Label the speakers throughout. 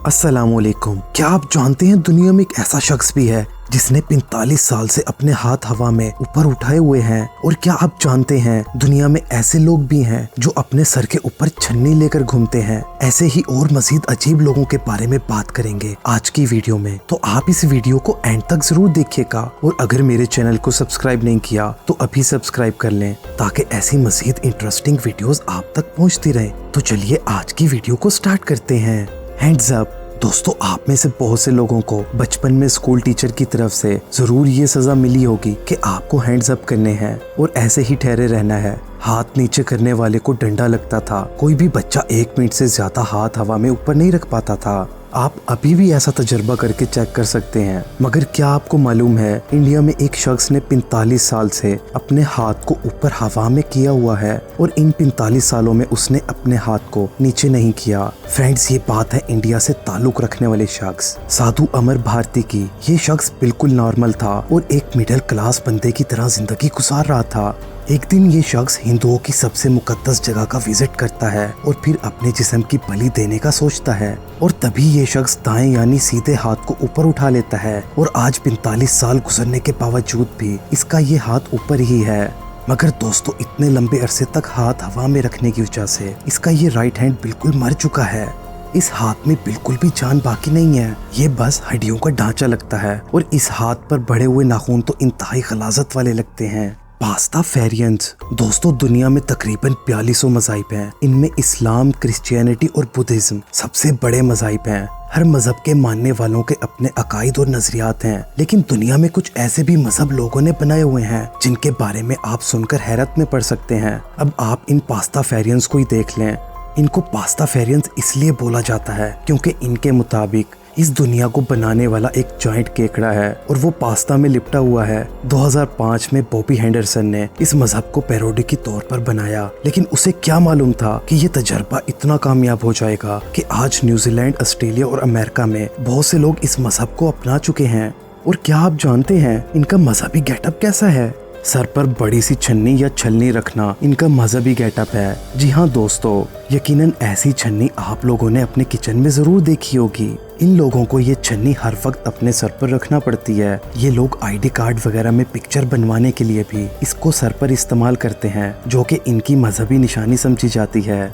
Speaker 1: अस्सलामुअलैकुम। क्या आप जानते हैं दुनिया में एक ऐसा शख्स भी है जिसने 45 साल से अपने हाथ हवा में ऊपर उठाए हुए हैं? और क्या आप जानते हैं दुनिया में ऐसे लोग भी हैं जो अपने सर के ऊपर छन्नी लेकर घूमते हैं? ऐसे ही और मजीद अजीब लोगों के बारे में बात करेंगे आज की वीडियो में, तो आप इस वीडियो को एंड तक जरूर देखिएगा। और अगर मेरे चैनल को सब्सक्राइब नहीं किया तो अभी सब्सक्राइब कर लें ताकि ऐसी मजीद इंटरेस्टिंग वीडियोस आप तक पहुंचती रहे। तो चलिए आज की वीडियो को स्टार्ट करते हैं। Hands up. दोस्तों, आप में से बहुत से लोगों को बचपन में स्कूल टीचर की तरफ से जरूर ये सजा मिली होगी कि आपको हैंड्स अप करने हैं और ऐसे ही ठहरे रहना है। हाथ नीचे करने वाले को डंडा लगता था। कोई भी बच्चा 1 मिनट से ज्यादा हाथ हवा में ऊपर नहीं रख पाता था। आप अभी भी ऐसा तजुर्बा करके चेक कर सकते हैं। मगर क्या आपको मालूम है इंडिया में एक शख्स ने 45 साल से अपने हाथ को ऊपर हवा में किया हुआ है और इन 45 सालों में उसने अपने हाथ को नीचे नहीं किया। फ्रेंड्स, ये बात है इंडिया से ताल्लुक रखने वाले शख्स साधु अमर भारती की। ये शख्स बिल्कुल नॉर्मल था और एक मिडिल क्लास बंदे की तरह जिंदगी गुजार रहा था। एक दिन ये शख्स हिंदुओं की सबसे मुकद्दस जगह का विजिट करता है और फिर अपने जिस्म की बलि देने का सोचता है। और तभी ये शख्स दाएं यानी सीधे हाथ को ऊपर उठा लेता है और आज 45 साल गुजरने के बावजूद भी इसका ये हाथ ऊपर ही है। मगर दोस्तों, इतने लंबे अरसे तक हाथ हवा में रखने की वजह से इसका ये राइट हैंड बिल्कुल मर चुका है। इस हाथ में बिल्कुल भी जान बाकी नहीं है। ये बस हड्डियों का ढांचा लगता है और इस हाथ पर बढ़े हुए नाखून तो इंतहाई गलाजत वाले लगते हैं। पास्ताफेरियंस। दोस्तों, दुनिया में तकरीबन 4200 मज़ाहिब हैं। इनमें इस्लाम, क्रिश्चियनिटी और बुद्धिज्म सबसे बड़े मज़ाहिब हैं। हर मजहब के मानने वालों के अपने अकायद और नजरियात हैं, लेकिन दुनिया में कुछ ऐसे भी मजहब लोगों ने बनाए हुए हैं जिनके बारे में आप सुनकर हैरत में पड़ सकते हैं। अब आप इन पास्ताफेरियंस को ही देख लें। इनको पास्ताफेरियंस इसलिए बोला जाता है क्योंकि इनके मुताबिक इस दुनिया को बनाने वाला एक जॉइंट केकड़ा है और वो पास्ता में लिपटा हुआ है। 2005 में बॉबी हेंडरसन ने इस मजहब को पैरोडी के तौर पर बनाया, लेकिन उसे क्या मालूम था कि ये तजर्बा इतना कामयाब हो जाएगा कि आज न्यूजीलैंड, ऑस्ट्रेलिया और अमेरिका में बहुत से लोग इस मजहब को अपना चुके हैं। और क्या आप जानते हैं इनका मजहबी गेटअप कैसा है? सर पर बड़ी सी छन्नी या छलनी रखना इनका मजहबी गेटअप है। जी हाँ दोस्तों, यकीनन ऐसी छन्नी आप लोगों ने अपने किचन में जरूर देखी होगी। इन लोगों को ये छन्नी हर वक्त अपने सर पर रखना पड़ती है। ये लोग आईडी कार्ड वगैरह में पिक्चर बनवाने के लिए भी इसको सर पर इस्तेमाल करते हैं, जो कि इनकी मजहबी निशानी समझी जाती है।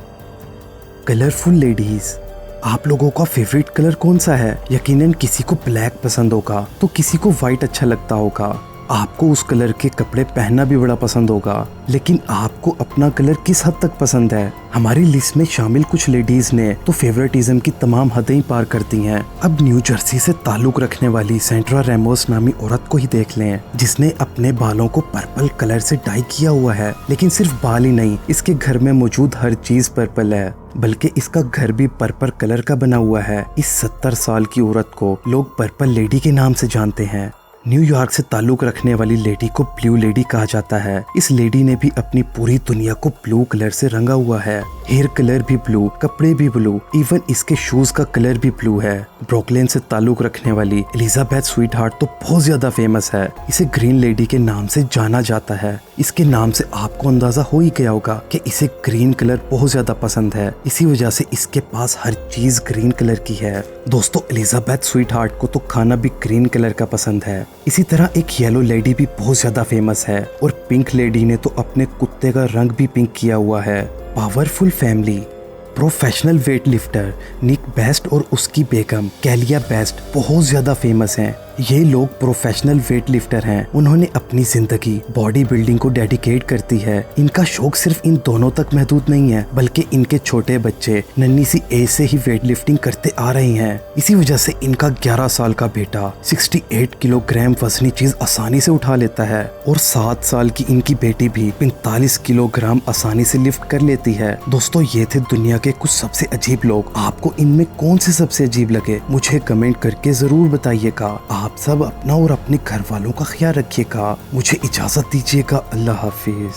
Speaker 1: Colourful ladies. आप लोगों का फेवरेट कलर कौन सा है? यकीनन किसी को ब्लैक पसंद होगा तो किसी को व्हाइट अच्छा लगता होगा। आपको उस कलर के कपड़े पहनना भी बड़ा पसंद होगा, लेकिन आपको अपना कलर किस हद तक पसंद है? हमारी लिस्ट में शामिल कुछ लेडीज ने तो फेवरेटिज्म की तमाम हदें पार कर दी हैं। अब न्यू जर्सी से ताल्लुक रखने वाली सेंड्रा रेमोस नामी औरत को ही देख लें, जिसने अपने बालों को पर्पल कलर से डाई किया हुआ है। लेकिन सिर्फ बाल ही नहीं, इसके घर में मौजूद हर चीज पर्पल है, बल्कि इसका घर भी पर्पल कलर का बना हुआ है। इस 70 साल की औरत को लोग पर्पल लेडी के नाम से जानते हैं। न्यूयॉर्क से ताल्लुक रखने वाली लेडी को ब्लू लेडी कहा जाता है। इस लेडी ने भी अपनी पूरी दुनिया को ब्लू कलर से रंगा हुआ है। हेयर कलर भी ब्लू, कपड़े भी ब्लू, इवन इसके शूज का कलर भी ब्लू है। ब्रुकलिन से ताल्लुक रखने वाली एलिजाबेथ स्वीटहार्ट तो बहुत ज्यादा फेमस है। इसे ग्रीन लेडी के नाम से जाना जाता है। इसके नाम से आपको अंदाजा हो ही गया होगा कि इसे ग्रीन कलर बहुत ज्यादा पसंद है। इसी वजह से इसके पास हर चीज ग्रीन कलर की है। दोस्तों, एलिजाबेथ स्वीटहार्ट को तो खाना भी ग्रीन कलर का पसंद है। इसी तरह एक येलो लेडी भी बहुत ज्यादा फेमस है और पिंक लेडी ने तो अपने कुत्ते का रंग भी पिंक किया हुआ है। Powerful family. Professional weight lifter Nick Best और उसकी बेगम कैलिया बेस्ट बहुत ज्यादा फेमस हैं। ये लोग प्रोफेशनल वेट लिफ्टर हैं। उन्होंने अपनी जिंदगी बॉडी बिल्डिंग को डेडिकेट करती है। इनका शौक सिर्फ इन दोनों तक महदूद नहीं है, बल्कि इनके छोटे बच्चे नन्ही सी एज से ही वेट लिफ्टिंग करते आ रहे हैं। इसी वजह से इनका 11 साल का बेटा 68 किलोग्राम वजनी चीज आसानी से उठा लेता है और 7 साल की इनकी बेटी भी 45 किलोग्राम आसानी से लिफ्ट कर लेती है। दोस्तों, ये थे दुनिया के कुछ सबसे अजीब लोग। आपको इनमें कौन से सबसे अजीब लगे मुझे कमेंट करके जरूर बताइएगा। आप सब अपना और अपने घर वालों का ख्याल रखिएगा। मुझे इजाजत दीजिएगा। अल्लाह हाफिज।